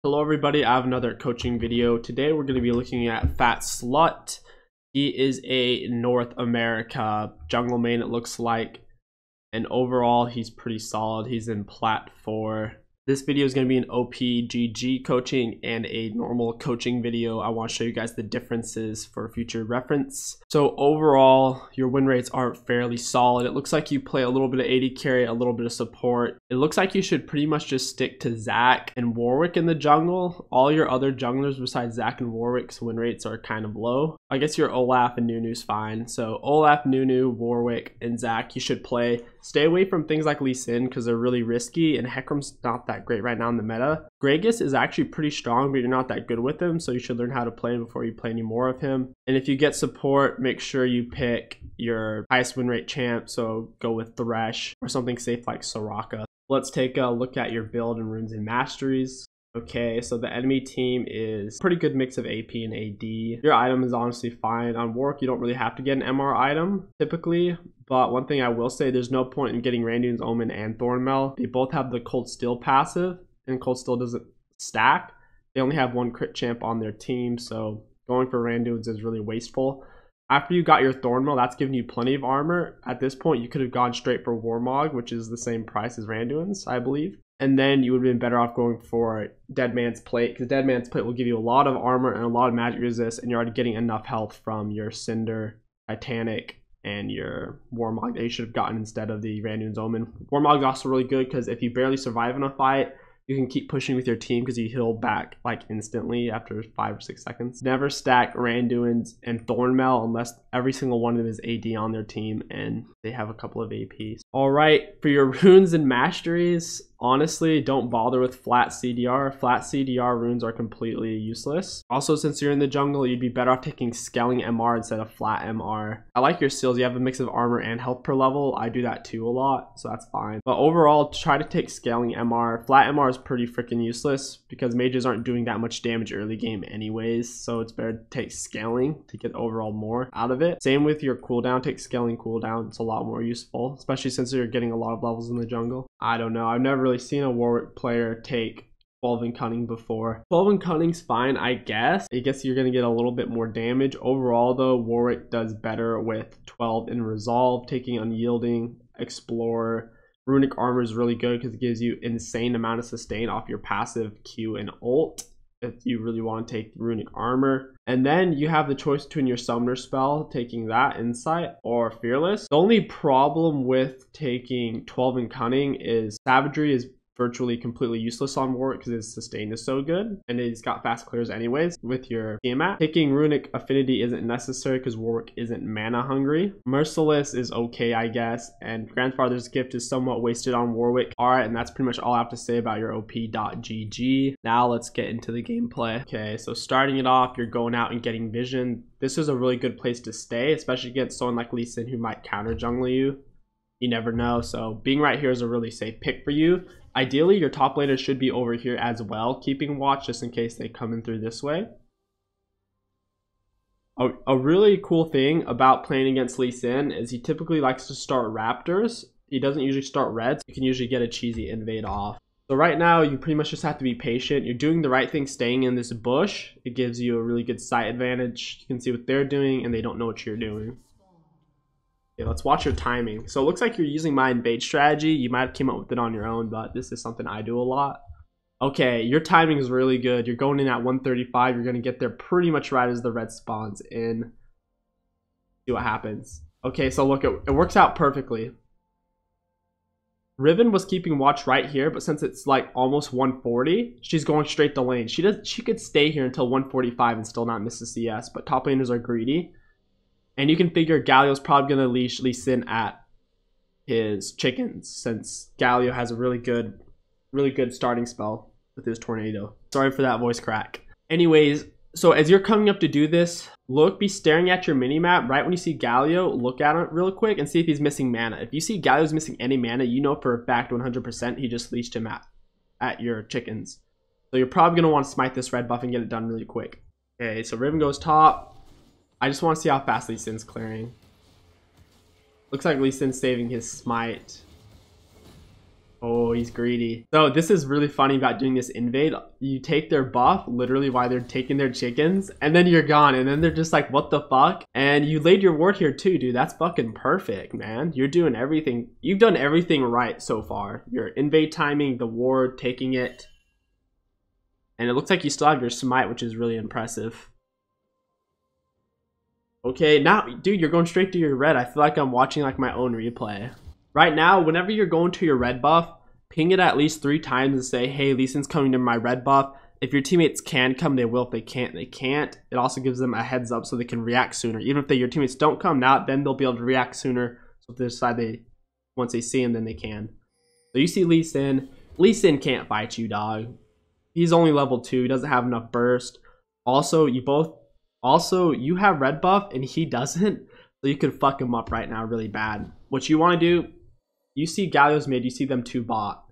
Hello everybody, I have another coaching video. Today we're going to be looking at Fat Slut. He is a North America jungle main, it looks like. And overall, he's pretty solid. He's in Plat 4. This video is going to be an OPGG coaching and a normal coaching video. I want to show you guys the differences for future reference. So overall, your win rates aren't fairly solid. It looks like you play a little bit of AD carry, a little bit of support. It looks like you should pretty much just stick to Zach and Warwick in the jungle. All your other junglers besides Zach and Warwick's win rates are kind of low. I guess your Olaf and Nunu's fine. So Olaf, Nunu, Warwick, and Zach you should play. Stay away from things like Lee Sin because they're really risky, and Hecarim's not that great right now in the meta. Gragas is actually pretty strong, but you're not that good with him, so you should learn how to play him before you play any more of him. And if you get support, make sure you pick your highest win rate champ, so go with Thresh or something safe like Soraka. Let's take a look at your build and runes and masteries. Okay, so the enemy team is a pretty good mix of AP and AD. Your item is honestly fine. On Warwick, you don't really have to get an MR item typically, but one thing I will say, there's no point in getting Randuin's Omen and Thornmail. They both have the Cold Steel passive, and Cold Steel doesn't stack. They only have one crit champ on their team, so going for Randuin's is really wasteful. After you got your Thornmail, that's giving you plenty of armor. At this point, you could have gone straight for Warmog, which is the same price as Randuin's, I believe. And then you would have been better off going for Dead Man's Plate, because Dead Man's Plate will give you a lot of armor and a lot of magic resist, and you're already getting enough health from your Cinder, Titanic, and your Warmog that you should have gotten instead of the Randuin's Omen. Warmog's also really good because if you barely survive in a fight, you can keep pushing with your team because you heal back like instantly after 5 or 6 seconds. Never stack Randuin's and Thornmail unless every single one of them is AD on their team and they have a couple of APs. All right, for your runes and masteries, honestly, don't bother with flat CDR. Flat CDR runes are completely useless. Also, since you're in the jungle, you'd be better off taking scaling MR instead of flat MR. I like your seals. You have a mix of armor and health per level. I do that too a lot, so that's fine. But overall, try to take scaling MR. Flat MR is pretty freaking useless because mages aren't doing that much damage early game anyways, so it's better to take scaling to get overall more out of it. Same with your cooldown. Take scaling cooldown. It's a lot more useful, especially since you're getting a lot of levels in the jungle. I don't know. I've never really seen a Warwick player take 12 in cunning before. 12 in cunning's fine, I guess. I guess you're going to get a little bit more damage. Overall though, Warwick does better with 12 in resolve. Taking unyielding, explorer, runic armor is really good because it gives you insane amount of sustain off your passive Q and ult if you really want to take runic armor. And then you have the choice between your summoner spell, taking that insight, or fearless. The only problem with taking 12 in cunning is savagery is virtually completely useless on Warwick because his sustain is so good and he's got fast clears anyways with your Tiamat. Taking runic affinity isn't necessary because Warwick isn't mana hungry. Merciless is okay, I guess, and Grandfather's Gift is somewhat wasted on Warwick. Alright, and that's pretty much all I have to say about your OP.GG. Now let's get into the gameplay. Okay, so starting it off, you're going out and getting vision. This is a really good place to stay, especially against someone like Lee Sin who might counter jungle you. You never know, so being right here is a really safe pick for you. Ideally, your top laner should be over here as well, keeping watch just in case they come in through this way. A really cool thing about playing against Lee Sin is he typically likes to start Raptors. He doesn't usually start Reds. You can usually get a cheesy invade off. So right now, you pretty much just have to be patient. You're doing the right thing staying in this bush. It gives you a really good sight advantage. You can see what they're doing and they don't know what you're doing. Okay, let's watch your timing. So it looks like you're using my invade strategy. You might have came up with it on your own, but this is something I do a lot. Okay, your timing is really good. You're going in at 135. You're going to get there pretty much right as the red spawns in. See what happens. Okay, so look, it works out perfectly. Riven was keeping watch right here, but since it's like almost 140, she's going straight to lane. She could stay here until 145 and still not miss a CS, but top laners are greedy. And you can figure Galio's probably going to leash Lee Sin at his chickens since Galio has a really good starting spell with his tornado. Sorry for that voice crack. Anyways, so as you're coming up to do this, be staring at your minimap. Right when you see Galio, look at it real quick and see if he's missing mana. If you see Galio's missing any mana, you know for a fact 100% he just leashed him at your chickens. So you're probably going to want to smite this red buff and get it done really quick. Okay, so Riven goes top. I just want to see how fast Lee Sin's clearing. Looks like Lee Sin's saving his smite. Oh, he's greedy. So this is really funny about doing this invade. You take their buff literally while they're taking their chickens, and then you're gone, and then they're just like, what the fuck? And you laid your ward here too, dude. That's fucking perfect, man. You're doing everything. You've done everything right so far. Your invade timing, the ward, taking it. And it looks like you still have your smite, which is really impressive. Okay, now, dude, you're going straight to your red. I feel like I'm watching like my own replay. Right now, whenever you're going to your red buff, ping it at least 3 times and say, hey, Lee Sin's coming to my red buff. If your teammates can come, they will. If they can't, they can't. It also gives them a heads up so they can react sooner. Even if your teammates don't come now, then they'll be able to react sooner. So if they decide once they see him, then they can. So you see Lee Sin. Lee Sin can't fight you, dog. He's only level 2. He doesn't have enough burst. Also, you have red buff and he doesn't. So you could fuck him up right now really bad. What you want to do, you see Galio's mid, you see them 2 bot.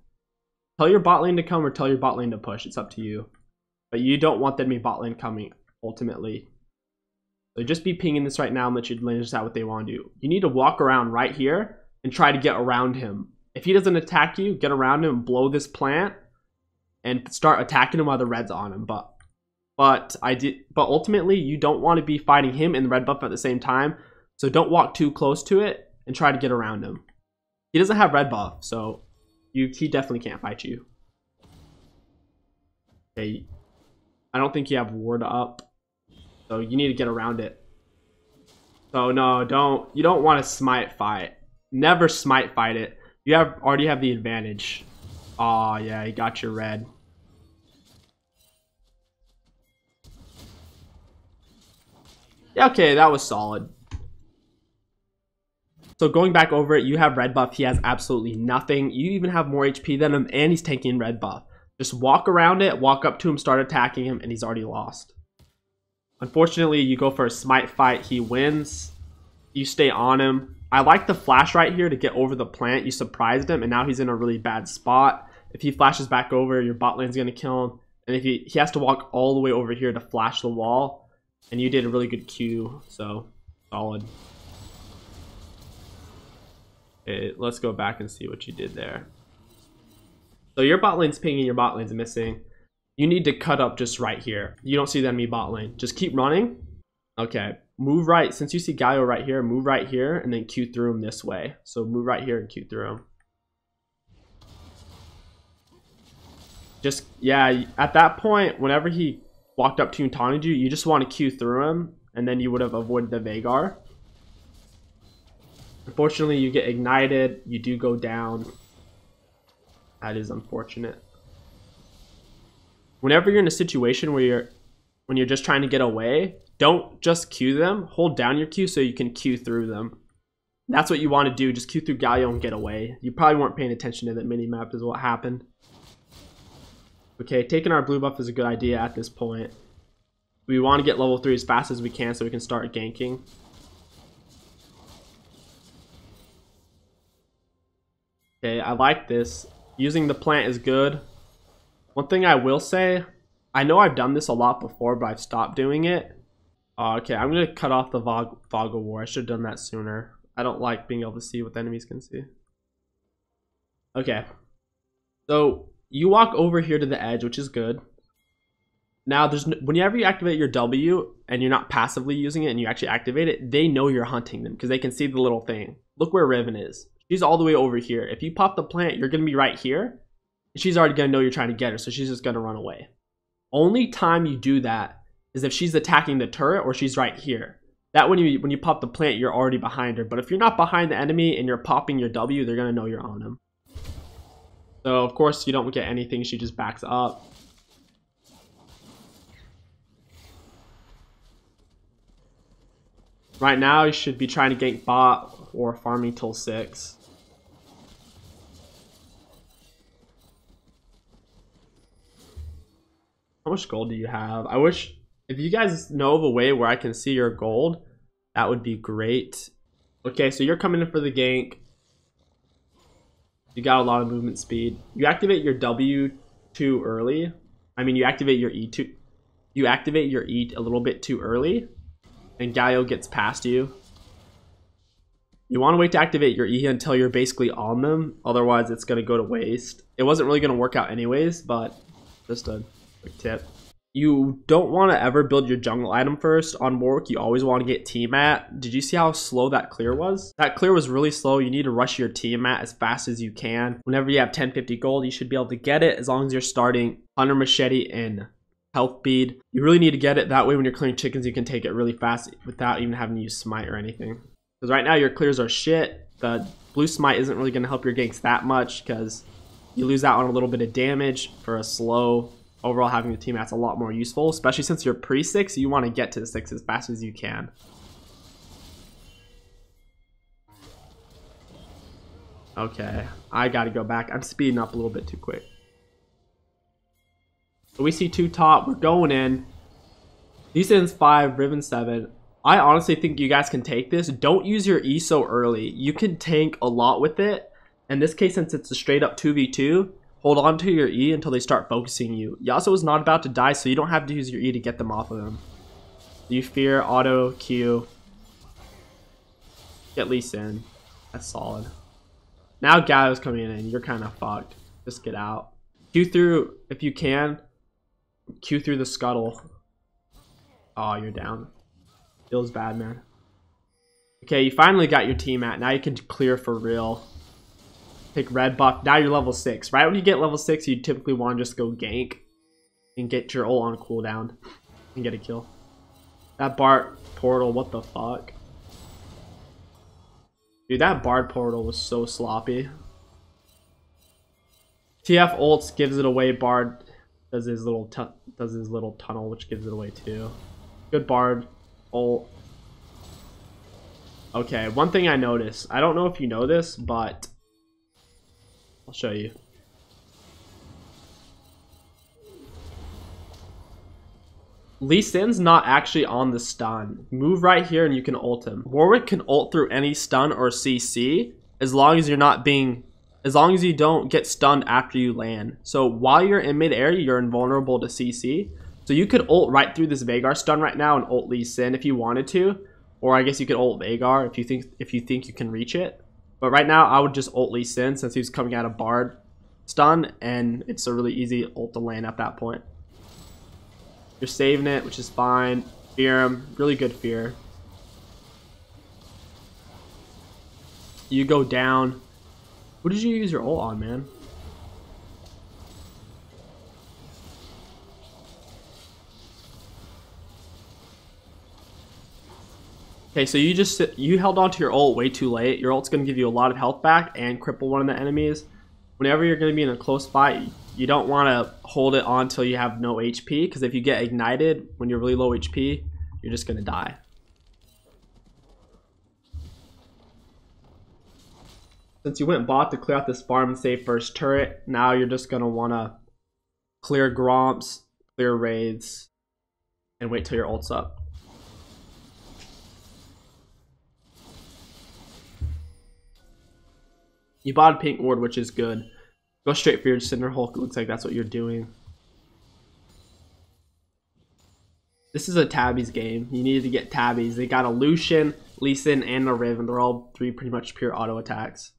Tell your bot lane to come or tell your bot lane to push. It's up to you. But you don't want them to be bot lane coming, ultimately. So just be pinging this right now and let your laners decide what they want to do. You need to walk around right here and try to get around him. If he doesn't attack you, get around him and blow this plant and start attacking him while the red's on him. But ultimately, you don't want to be fighting him and the red buff at the same time. So don't walk too close to it and try to get around him. He doesn't have red buff, so he definitely can't fight you. Okay, I don't think you have ward up, so you need to get around it. So no, you don't want to smite fight. Never smite fight it. You already have the advantage. Oh yeah, you got your red. Yeah, okay, that was solid. So going back over it, you have red buff. He has absolutely nothing. You even have more HP than him, and he's taking red buff. Just walk around it, walk up to him, start attacking him, and he's already lost. Unfortunately, you go for a smite fight. He wins. You stay on him. I like the flash right here to get over the plant. You surprised him, and now he's in a really bad spot. If he flashes back over, your bot lane's going to kill him. And if he has to walk all the way over here to flash the wall. And you did a really good Q, so solid. Okay, let's go back and see what you did there. So your bot lane's pinging, your bot lane's missing. You need to cut up just right here. You don't see the enemy bot lane. Just keep running. Okay, move right. Since you see Galio right here, move right here and then Q through him this way. So move right here and Q through him. Just, yeah, at that point, whenever he walked up to you and taunted you, you just want to Q through him, and then you would have avoided the Veigar. Unfortunately, you get ignited. You do go down. That is unfortunate. Whenever you're in a situation where when you're just trying to get away, don't just Q them. Hold down your Q so you can Q through them. That's what you want to do. Just Q through Galio and get away. You probably weren't paying attention to that mini-map is what happened. Okay, taking our blue buff is a good idea at this point. We want to get level 3 as fast as we can so we can start ganking. Okay, I like this. Using the plant is good. One thing I will say, I know I've done this a lot before, but I've stopped doing it. Okay, I'm going to cut off the fog of war. I should have done that sooner. I don't like being able to see what the enemies can see. Okay, so you walk over here to the edge, which is good. Now, whenever you activate your W and you're not passively using it and you actually activate it, they know you're hunting them because they can see the little thing. Look where Riven is. She's all the way over here. If you pop the plant, you're going to be right here. She's already going to know you're trying to get her, so she's just going to run away. Only time you do that is if she's attacking the turret or she's right here. That when you pop the plant, you're already behind her. But if you're not behind the enemy and you're popping your W, they're going to know you're on them. So, of course, you don't get anything. She just backs up. Right now, you should be trying to gank bot or farming till 6. How much gold do you have? I wish, if you guys know of a way where I can see your gold, that would be great. Okay, so you're coming in for the gank. You got a lot of movement speed. You activate your W too early. I mean, you activate your E too. You activate your E a little bit too early, and Galio gets past you. You want to wait to activate your E until you're basically on them. Otherwise, it's going to go to waste. It wasn't really going to work out anyways, but just a quick tip. You don't want to ever build your jungle item first. On Warwick, you always want to get team mat. Did you see how slow that clear was? That clear was really slow. You need to rush your team mat as fast as you can. Whenever you have 1050 gold, you should be able to get it as long as you're starting Hunter Machete and health bead. You really need to get it. That way when you're clearing chickens, you can take it really fast without even having to use smite or anything. Because right now your clears are shit. The blue smite isn't really going to help your ganks that much because you lose out on a little bit of damage for a slow. Overall, having the team mat's a lot more useful, especially since you're pre-6. You want to get to the 6 as fast as you can. Okay, I gotta go back. I'm speeding up a little bit too quick. So we see 2 top. We're going in. Lee Sin's 5, Riven 7. I honestly think you guys can take this. Don't use your E so early. You can tank a lot with it. In this case, since it's a straight up 2v2, hold on to your E until they start focusing you. Yasuo is not about to die, so you don't have to use your E to get them off of them. You fear, auto, Q. Get Lee Sin. That's solid. Now Galio's coming in. You're kind of fucked. Just get out. Q through, if you can. Q through the scuttle. Oh, you're down. Feels bad, man. Okay, you finally got your team mat. Now you can clear for real. Take red buff. Now you're level 6. Right when you get level 6, you typically want to just go gank and get your ult on cooldown and get a kill. That Bard portal, what the fuck? Dude, that Bard portal was so sloppy. TF ults gives it away. Bard does his little tunnel, which gives it away too. Good Bard ult. Okay, one thing I noticed. I don't know if you know this, but I'll show you. Lee Sin's not actually on the stun. Move right here and you can ult him. Warwick can ult through any stun or CC as long as you don't get stunned after you land. So while you're in mid-air, you're invulnerable to CC. So you could ult right through this Veigar stun right now and ult Lee Sin if you wanted to. Or I guess you could ult Veigar if you think you can reach it. But right now, I would just ult Lee Sin since he's coming out of Bard stun, and it's a really easy ult to land at that point. You're saving it, which is fine. Fear him. Really good fear. You go down. What did you use your ult on, man? Okay, so you held on to your ult way too late. Your ult's going to give you a lot of health back and cripple one of the enemies. Whenever you're going to be in a close fight, you don't want to hold it on until you have no HP, because if you get ignited when you're really low HP, you're just going to die. Since you went bot to clear out this farm and save first turret, now you're just going to want to clear Gromps, clear raids, and wait till your ult's up. You bought a pink ward, which is good. Go straight for your Cinder Hulk. It looks like that's what you're doing. This is a Tabby's game. You needed to get Tabby's. They got a Lucian, Lee Sin, and a Riven. They're all 3 pretty much pure auto attacks.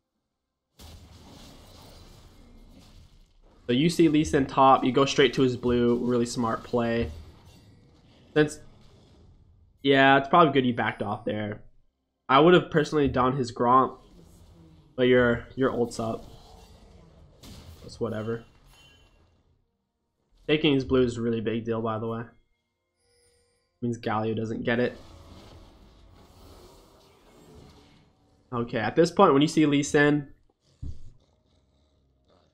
So you see Lee Sin top. You go straight to his blue. Really smart play. Yeah, it's probably good you backed off there. I would have personally done his Gromp. But your ult's up. That's whatever. Taking his blue is a really big deal, by the way. Means Galio doesn't get it. Okay, at this point, when you see Lee Sin,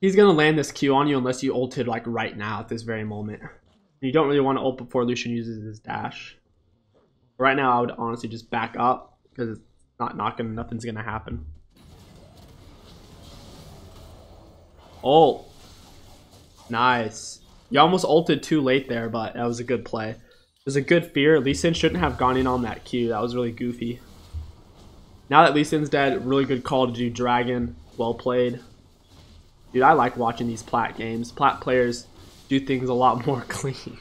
he's gonna land this Q on you unless you ulted like right now at this very moment. You don't really want to ult before Lucian uses his dash. Right now, I would honestly just back up because it's nothing's gonna happen. Ult. Nice. You almost ulted too late there, but that was a good play. It was a good fear. Lee Sin shouldn't have gone in on that Q. That was really goofy. Now that Lee Sin's dead, really good call to do Dragon. Well played. Dude, I like watching these Plat games. Plat players do things a lot more clean.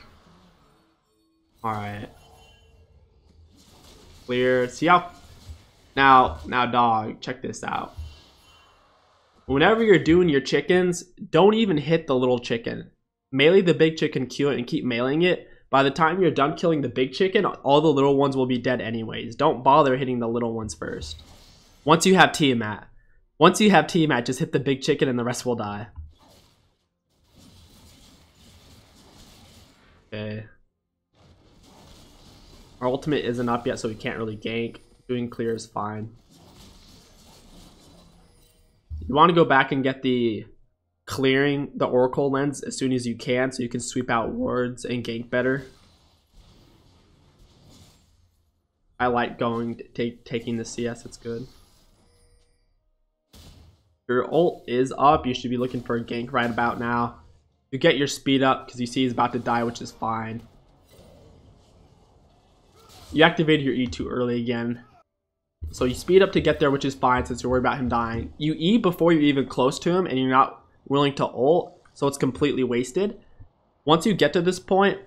Alright. Clear. See how Now dog, check this out. Whenever you're doing your chickens, don't even hit the little chicken. Melee the big chicken, kill it, and keep meleeing it. By the time you're done killing the big chicken, all the little ones will be dead anyways. Don't bother hitting the little ones first. Once you have Tiamat. Once you have Tiamat, just hit the big chicken and the rest will die. Okay. Our ultimate isn't up yet, so we can't really gank. Doing clear is fine. You want to go back and get the clearing the Oracle lens as soon as you can, so you can sweep out wards and gank better. I like going taking the CS. It's good. Your ult is up. You should be looking for a gank right about now. You get your speed up because you see he's about to die, which is fine. You activated your E too early again. So you speed up to get there, which is fine since you're worried about him dying. You E before you're even close to him and you're not willing to ult, so it's completely wasted. Once you get to this point,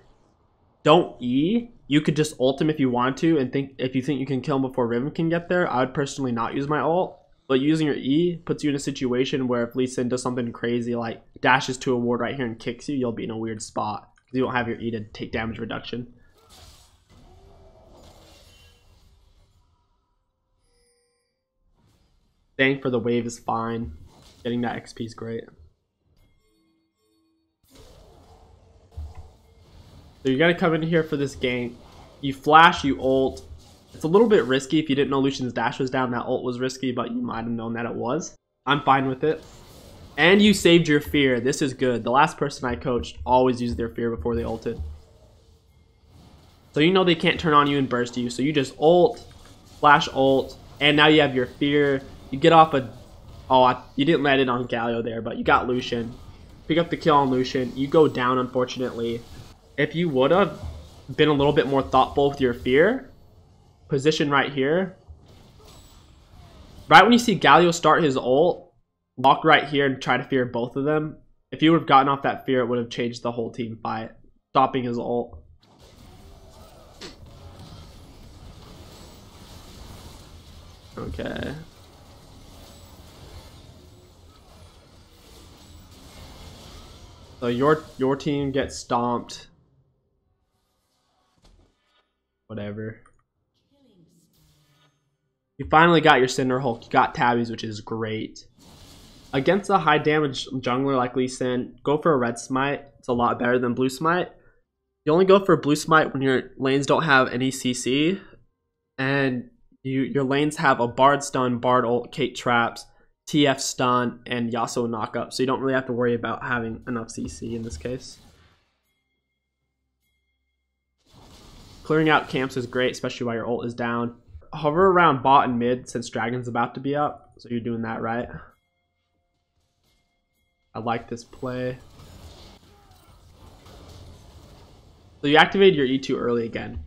don't E. You could just ult him if you want to, and if you think you can kill him before Riven can get there. I would personally not use my ult, but using your E puts you in a situation where if Lee Sin does something crazy like dashes to a ward right here and kicks you, you'll be in a weird spot because you don't have your E to take damage reduction. Staying for the wave is fine. Getting that XP is great. So you gotta come in here for this gank. You flash, you ult. It's a little bit risky. If you didn't know Lucian's dash was down, that ult was risky, but you might have known that it was. I'm fine with it. And you saved your fear. This is good. The last person I coached always used their fear before they ulted. So you know they can't turn on you and burst you. So you just ult, flash ult, and now you have your fear. You get off a... Oh, you didn't land it on Galio there, but you got Lucian. Pick up the kill on Lucian. You go down, unfortunately. If you would have been a little bit more thoughtful with your fear, position right here. Right when you see Galio start his ult, walk right here and try to fear both of them. If you would have gotten off that fear, it would have changed the whole team fight. Stopping his ult. Okay. So your team gets stomped. Whatever. You finally got your Cinder Hulk. You got Tabbies, which is great. Against a high damage jungler like Lee Sin, go for a red smite. It's a lot better than blue smite. You only go for blue smite when your lanes don't have any CC. And your lanes have a Bard stun, Bard ult, Kate traps, TF stun, and Yasuo knockup. So you don't really have to worry about having enough CC in this case. Clearing out camps is great, especially while your ult is down. Hover around bot and mid since Dragon's about to be up. So you're doing that right. I like this play. So you activated your E2 early again.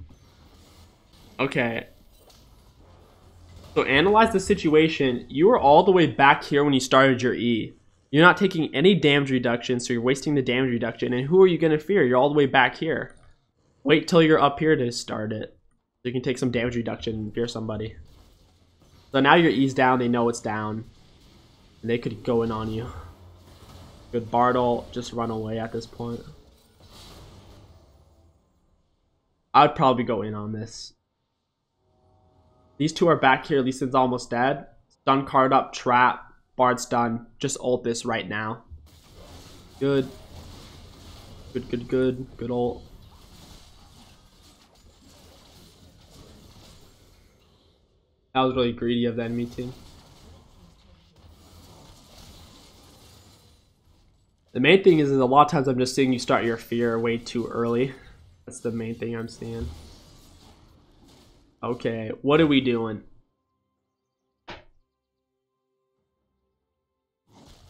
Okay. So analyze the situation. You were all the way back here when you started your E. You're not taking any damage reduction, so you're wasting the damage reduction. And who are you going to fear? You're all the way back here. Wait till you're up here to start it. So you can take some damage reduction and fear somebody. So now your E's down, they know it's down. And they could go in on you. Good Bard ult, just run away at this point. I would probably go in on this. These two are back here. Lee Sin's almost dead. Stun card up, trap, Bard stun. Just ult this right now. Good. Good ult. That was really greedy of the enemy team. The main thing is a lot of times I'm just seeing you start your fear way too early. That's the main thing I'm seeing. Okay, what are we doing?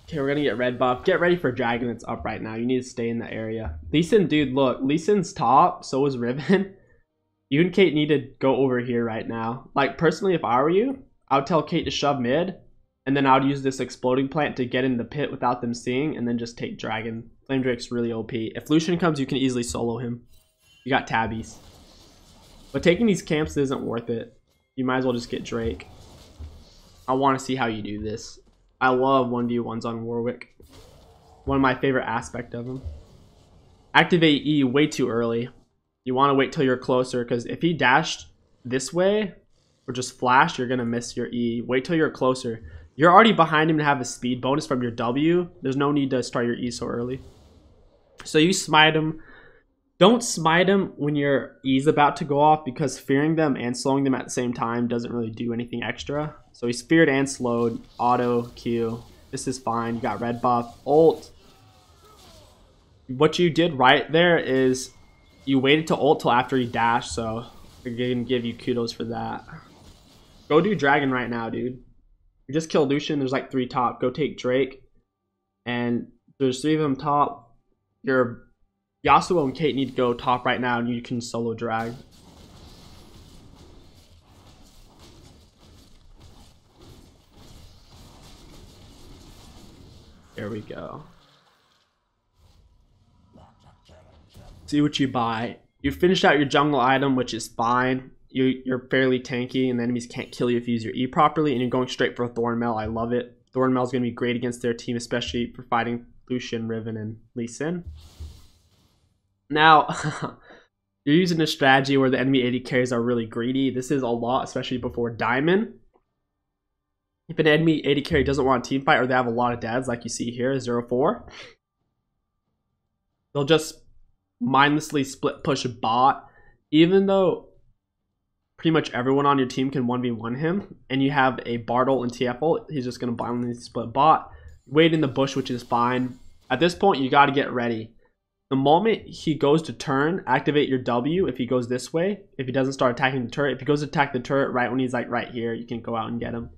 Okay, we're gonna get red buff. Get ready for dragon that's up right now. You need to stay in the area. Lee Sin, dude, look. Lee Sin's top, so is Riven. You and Kate need to go over here right now. Like, personally, if I were you, I would tell Kate to shove mid, and then I would use this exploding plant to get in the pit without them seeing, and then just take dragon. Flame Drake's really OP. If Lucian comes, you can easily solo him. You got tabbies. But taking these camps isn't worth it. You might as well just get Drake. I want to see how you do this. I love 1v1s on Warwick. One of my favorite aspects of him. Activate E way too early. You want to wait till you're closer, because if he dashed this way or just flashed, you're going to miss your E. Wait till you're closer. You're already behind him to have a speed bonus from your W. There's no need to start your E so early. So you smite him. Don't smite him when your E's about to go off, because fearing them and slowing them at the same time doesn't really do anything extra. So he's feared and slowed. Auto, Q. This is fine. You got red buff. Ult. What you did right there is you waited to ult till after he dashed, so I'm going to give you kudos for that. Go do dragon right now, dude. You just killed Lucian. There's like 3 top. Go take Drake. And there's 3 of them top. Your Yasuo and Kate need to go top right now, and you can solo drag. There we go. See what you buy. You finished out your jungle item, which is fine. You're fairly tanky, and the enemies can't kill you if you use your E properly, and you're going straight for a Thornmail. I love it. Thornmail is going to be great against their team, especially for fighting Lucian, Riven, and Lee Sin. Now, you're using a strategy where the enemy AD carries are really greedy. This is a lot, especially before Diamond. If an enemy AD carry doesn't want a team fight, or they have a lot of dads, like you see here, 0-4, they'll just mindlessly split push a bot, even though pretty much everyone on your team can 1v1 him, and you have a Bartle and TF ult, he's just going to blindly split bot. Wait in the bush, which is fine. At this point, you got to get ready. The moment he goes to turn, activate your W if he goes this way. If he doesn't start attacking the turret. If he goes to attack the turret right when he's like right here, you can go out and get him.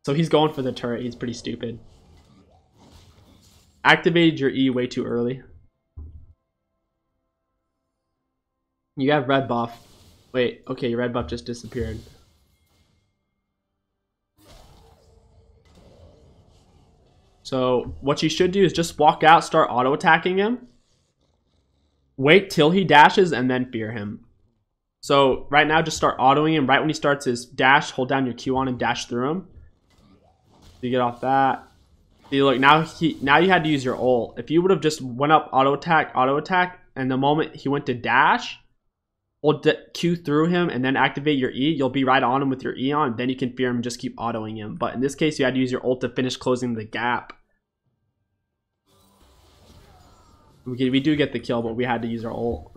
So he's going for the turret. He's pretty stupid. Activated your E way too early. You have red buff. Wait, okay, your red buff just disappeared. So what you should do is just walk out, start auto attacking him. Wait till he dashes and then fear him. So right now just start autoing him. Right when he starts his dash, hold down your Q on and dash through him. So you get off that. See, look, now you had to use your ult. If you would have just went up auto attack, and the moment he went to dash, hold Q through him and then activate your E, you'll be right on him with your E on, then you can fear him and just keep autoing him. But in this case, you had to use your ult to finish closing the gap. We do get the kill, but we had to use our ult.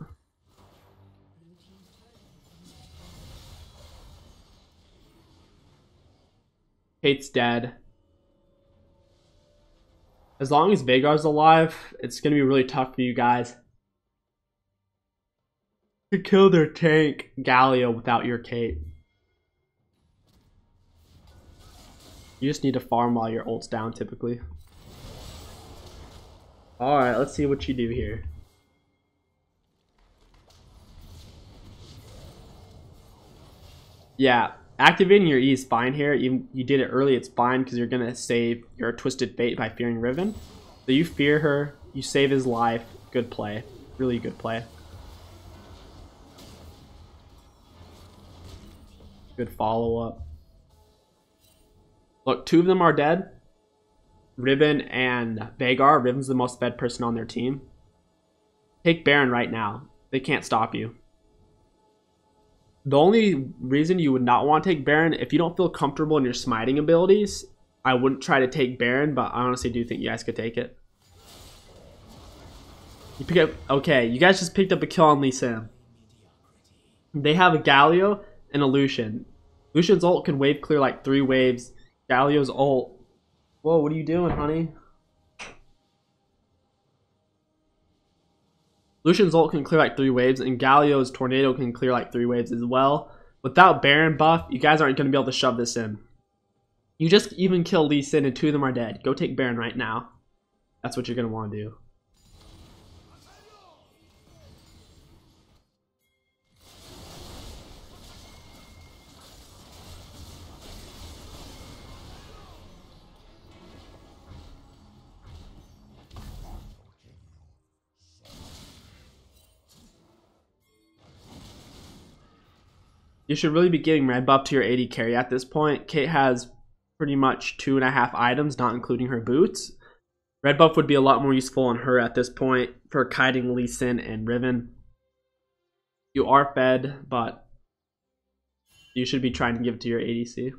Kate's dead. As long as Veigar's alive, it's going to be really tough for you guys to kill their tank Galio without your Kate. You just need to farm while your ult's down typically. Alright, let's see what you do here. Yeah, activating your E is fine here. Even you did it early, it's fine because you're going to save your Twisted Fate by fearing Riven. So you fear her, you save his life. Good play. Really good play. Good follow-up. Look, 2 of them are dead. Riven and Veigar. Riven's the most fed person on their team. Take Baron right now. They can't stop you. The only reason you would not want to take Baron, if you don't feel comfortable in your smiting abilities, I wouldn't try to take Baron, but I honestly do think you guys could take it. You pick up, okay, you guys just picked up a kill on Lee Sin. They have a Galio and a Lucian. Lucian's ult can wave clear like 3 waves. Galio's ult. Whoa, what are you doing, honey? Lucian's ult can clear like 3 waves, and Galio's tornado can clear like 3 waves as well. Without Baron buff, you guys aren't going to be able to shove this in. You just even kill Lee Sin, and 2 of them are dead. Go take Baron right now. That's what you're going to want to do. You should really be giving red buff to your AD carry at this point. Kate has pretty much 2.5 items, not including her boots. Red buff would be a lot more useful on her at this point for kiting Lee Sin and Riven. You are fed, but you should be trying to give it to your ADC.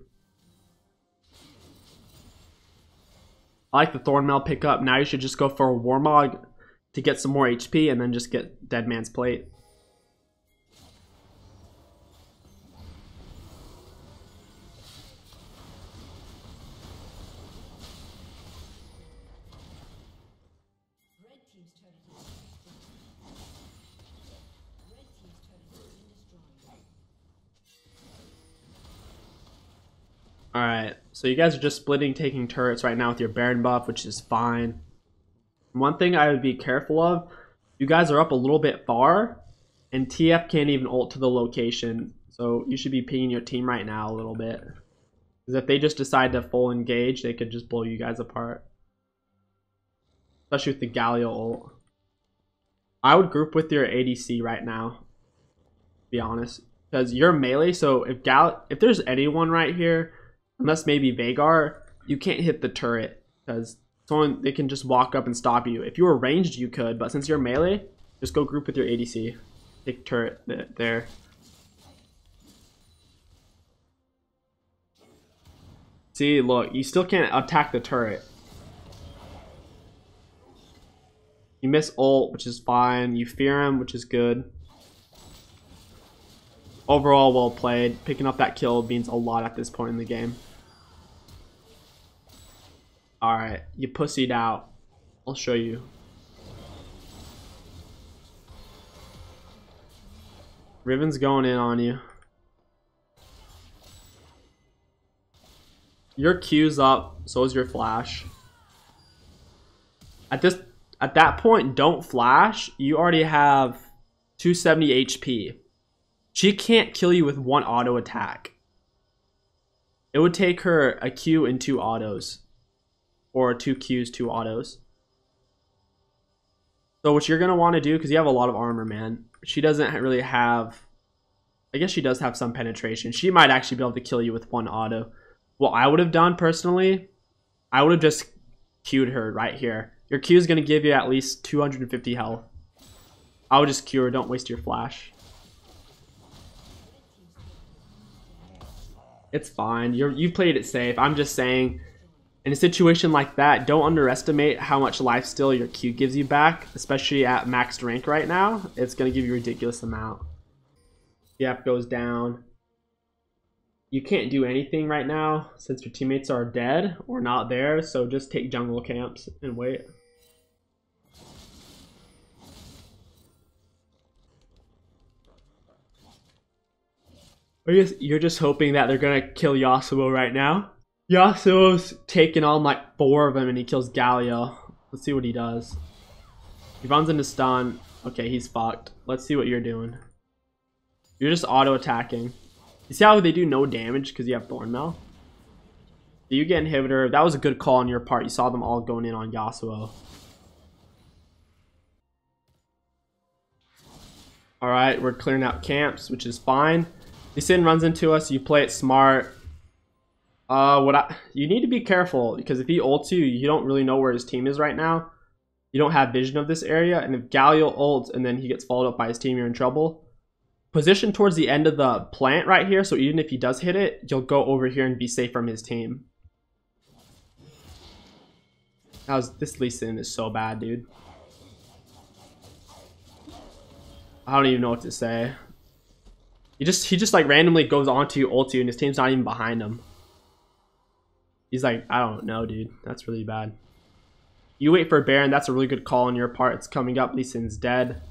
I like the Thornmail pickup. Now you should just go for a Warmog to get some more HP and then just get Dead Man's Plate. Alright, so you guys are just splitting taking turrets right now with your Baron buff, which is fine. One thing I would be careful of, you guys are up a little bit far, and TF can't even ult to the location. So you should be pinging your team right now a little bit. Because if they just decide to full engage, they could just blow you guys apart. Especially with the Galio ult. I would group with your ADC right now, to be honest. Because you're melee, so if there's anyone right here, unless maybe Veigar, you can't hit the turret because they can just walk up and stop you. If you were ranged, you could, but since you're melee, just go group with your ADC. Take turret there. See, look, you still can't attack the turret. You miss ult, which is fine. You fear him, which is good. Overall, well played. Picking up that kill means a lot at this point in the game. Alright, you pussied out. I'll show you. Riven's going in on you. Your Q's up, so is your flash. At that point, don't flash. You already have 270 HP. She can't kill you with one auto attack. It would take her a Q and 2 autos. Or 2 Qs, 2 autos. So what you're going to want to do, because you have a lot of armor, man. She doesn't really have... I guess she does have some penetration. She might actually be able to kill you with one auto. What I would have done, personally, I would have just Q'd her right here. Your Q is going to give you at least 250 health. I would just Q her. Don't waste your flash. It's fine. You played it safe. I'm just saying... In a situation like that, don't underestimate how much lifesteal your Q gives you back, especially at maxed rank right now. It's going to give you a ridiculous amount. Yep, goes down. You can't do anything right now since your teammates are dead or not there, so just take jungle camps and wait. I guess you're just hoping that they're going to kill Yasuo right now. Yasuo's taking on like 4 of them and he kills Galio. Let's see what he does. He runs into stun. Okay, he's fucked. Let's see what you're doing. You're just auto attacking. You see how they do no damage because you have Thornmail? So you get inhibitor. That was a good call on your part. You saw them all going in on Yasuo. Alright, we're clearing out camps, which is fine. Lee Sin runs into us. You play it smart. You need to be careful because if he ults you, you don't really know where his team is right now. You don't have vision of this area, and if Galio ults and then he gets followed up by his team, you're in trouble. Position towards the end of the plant right here, so even if he does hit it, you'll go over here and be safe from his team. This Lee Sin is so bad, dude. I don't even know what to say. He just like randomly goes onto you, ults you, and his team's not even behind him. He's like, I don't know, dude. That's really bad. You wait for Baron. That's a really good call on your part. It's coming up. Lee Sin's dead.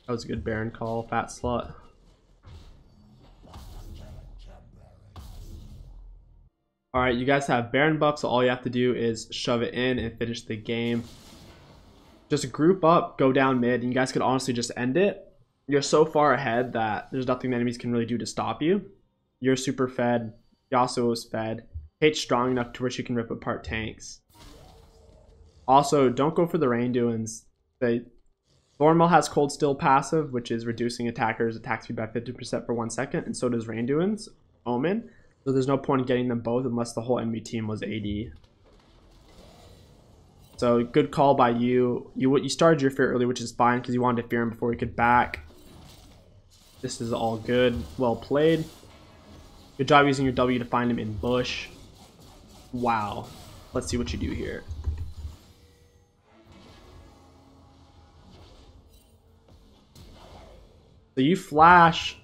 That was a good Baron call. Fat slut. Alright, you guys have Baron buff, so all you have to do is shove it in and finish the game. Just group up, go down mid, and you guys could honestly just end it. You're so far ahead that there's nothing the enemies can really do to stop you. You're super fed. Yasuo is fed. Kate's strong enough to where she can rip apart tanks. Also, don't go for the rain doings. Thornmail has Cold Still passive, which is reducing attackers' attack speed by 50% for 1 second, and so does rain doings, Omen. So there's no point in getting them both unless the whole enemy team was AD. So good call by you. You started your fear early, which is fine because you wanted to fear him before he could back. This is all good. Well played. Good job using your W to find him in bush. Wow. Let's see what you do here. So you flash.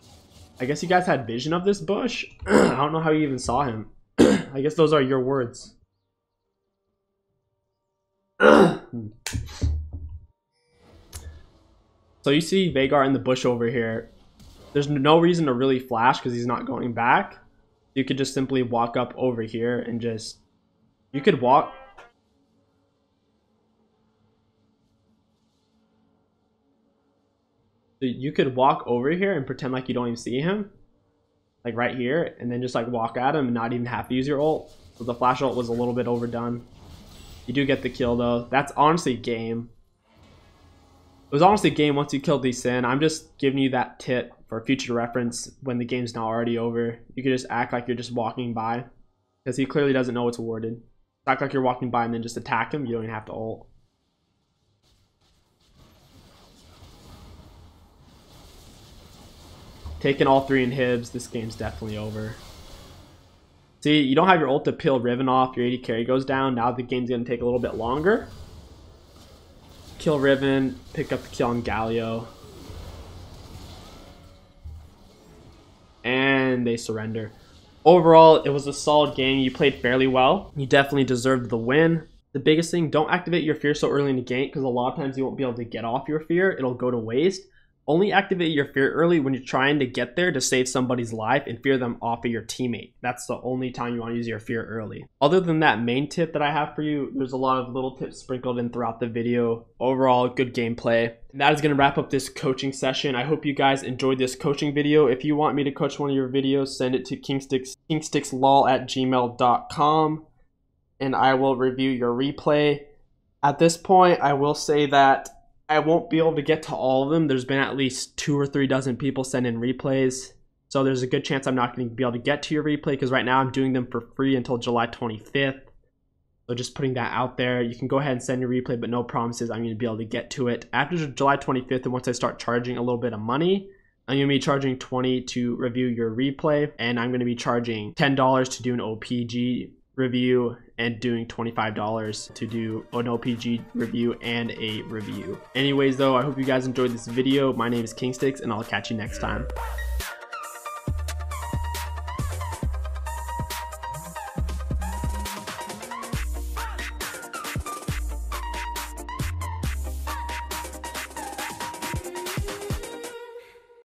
I guess you guys had vision of this bush. I don't know how you even saw him. I guess those are your words. So you see Vhagar in the bush over here. There's no reason to really flash because he's not going back. You could just simply walk up over here and just... You could walk... You could walk over here and pretend like you don't even see him. Like right here. And then just like walk at him and not even have to use your ult. So the flash ult was a little bit overdone. You do get the kill though. That's honestly game. It was honestly game once you killed Lee Sin. I'm just giving you that tip for future reference when the game's not already over. You could just act like you're just walking by. Because he clearly doesn't know it's awarded. Act like you're walking by and then just attack him. You don't even have to ult. Taking all 3 inhibs, this game's definitely over. See, you don't have your ult to peel Riven off, your AD carry goes down, now the game's going to take a little bit longer. Kill Riven, pick up the kill on Galio. And they surrender. Overall, it was a solid game, you played fairly well. You definitely deserved the win. The biggest thing, don't activate your fear so early in the game because a lot of times you won't be able to get off your fear, it'll go to waste. Only activate your fear early when you're trying to get there to save somebody's life and fear them off of your teammate. That's the only time you want to use your fear early. Other than that main tip that I have for you, there's a lot of little tips sprinkled in throughout the video. Overall, good gameplay. And that is going to wrap up this coaching session. I hope you guys enjoyed this coaching video. If you want me to coach one of your videos, send it to KingStixLol@gmail.com and I will review your replay. At this point, I will say that I won't be able to get to all of them. There's been at least 2 or 3 dozen people send in replays. So there's a good chance I'm not going to be able to get to your replay because right now I'm doing them for free until July 25th. So just putting that out there. You can go ahead and send your replay, but no promises I'm going to be able to get to it. After July 25th, and once I start charging a little bit of money, I'm going to be charging $20 to review your replay. And I'm going to be charging $10 to do an OPG review and doing $25 to do an OPG review and a review. Anyways though, I hope you guys enjoyed this video. My name is KingStix and I'll catch you next time.